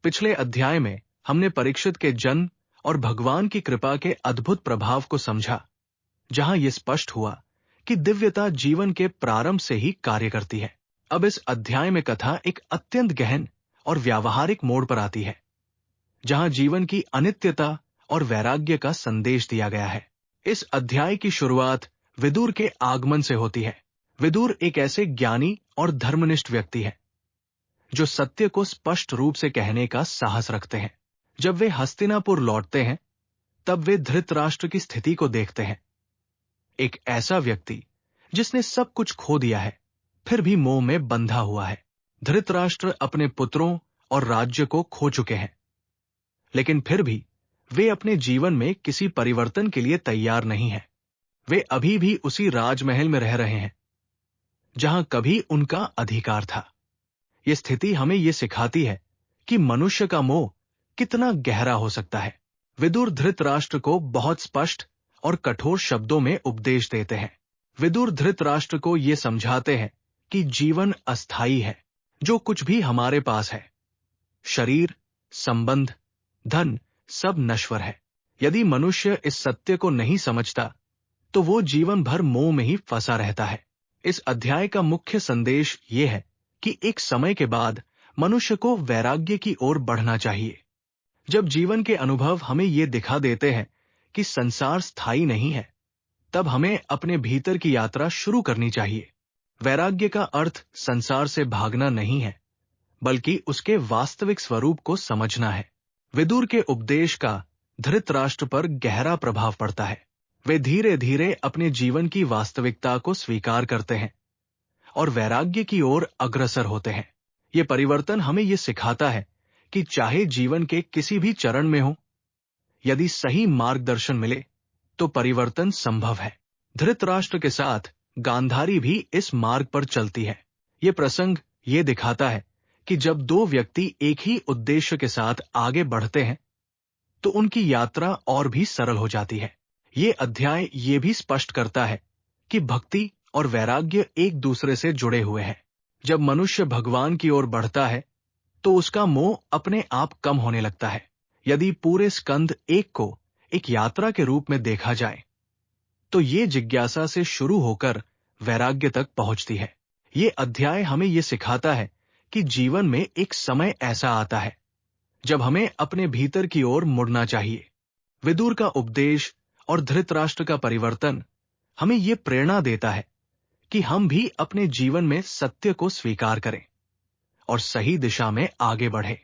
पिछले अध्याय में हमने परीक्षित के जन्म और भगवान की कृपा के अद्भुत प्रभाव को समझा, जहां यह स्पष्ट हुआ कि दिव्यता जीवन के प्रारंभ से ही कार्य करती है। अब इस अध्याय में कथा एक अत्यंत गहन और व्यावहारिक मोड़ पर आती है, जहां जीवन की अनित्यता और वैराग्य का संदेश दिया गया है। इस अध्याय की शुरुआत विदुर के आगमन से होती है। विदुर एक ऐसे ज्ञानी और धर्मनिष्ठ व्यक्ति है जो सत्य को स्पष्ट रूप से कहने का साहस रखते हैं। जब वे हस्तिनापुर लौटते हैं, तब वे धृतराष्ट्र की स्थिति को देखते हैं। एक ऐसा व्यक्ति जिसने सब कुछ खो दिया है, फिर भी मोह में बंधा हुआ है। धृतराष्ट्र अपने पुत्रों और राज्य को खो चुके हैं, लेकिन फिर भी वे अपने जीवन में किसी परिवर्तन के लिए तैयार नहीं हैं। वे अभी भी उसी राजमहल में रह रहे हैं जहां कभी उनका अधिकार था। यह स्थिति हमें यह सिखाती है कि मनुष्य का मोह कितना गहरा हो सकता है। विदुर धृतराष्ट्र को बहुत स्पष्ट और कठोर शब्दों में उपदेश देते हैं। विदुर धृतराष्ट्र को यह समझाते हैं कि जीवन अस्थायी है। जो कुछ भी हमारे पास है, शरीर, संबंध, धन, सब नश्वर है। यदि मनुष्य इस सत्य को नहीं समझता, तो वो जीवन भर मोह में ही फंसा रहता है। इस अध्याय का मुख्य संदेश ये है कि एक समय के बाद मनुष्य को वैराग्य की ओर बढ़ना चाहिए। जब जीवन के अनुभव हमें ये दिखा देते हैं कि संसार स्थायी नहीं है, तब हमें अपने भीतर की यात्रा शुरू करनी चाहिए। वैराग्य का अर्थ संसार से भागना नहीं है, बल्कि उसके वास्तविक स्वरूप को समझना है। विदुर के उपदेश का धृतराष्ट्र पर गहरा प्रभाव पड़ता है। वे धीरे धीरे अपने जीवन की वास्तविकता को स्वीकार करते हैं और वैराग्य की ओर अग्रसर होते हैं। ये परिवर्तन हमें ये सिखाता है कि चाहे जीवन के किसी भी चरण में हो, यदि सही मार्गदर्शन मिले तो परिवर्तन संभव है। धृतराष्ट्र के साथ गांधारी भी इस मार्ग पर चलती है। ये प्रसंग ये दिखाता है कि जब दो व्यक्ति एक ही उद्देश्य के साथ आगे बढ़ते हैं, तो उनकी यात्रा और भी सरल हो जाती है। ये अध्याय ये भी स्पष्ट करता है कि भक्ति और वैराग्य एक दूसरे से जुड़े हुए हैं। जब मनुष्य भगवान की ओर बढ़ता है, तो उसका मोह अपने आप कम होने लगता है। यदि पूरे स्कंद एक को एक यात्रा के रूप में देखा जाए, तो ये जिज्ञासा से शुरू होकर वैराग्य तक पहुंचती है। ये अध्याय हमें ये सिखाता है कि जीवन में एक समय ऐसा आता है जब हमें अपने भीतर की ओर मुड़ना चाहिए। विदुर का उपदेश और धृतराष्ट्र का परिवर्तन हमें ये प्रेरणा देता है कि हम भी अपने जीवन में सत्य को स्वीकार करें और सही दिशा में आगे बढ़ें।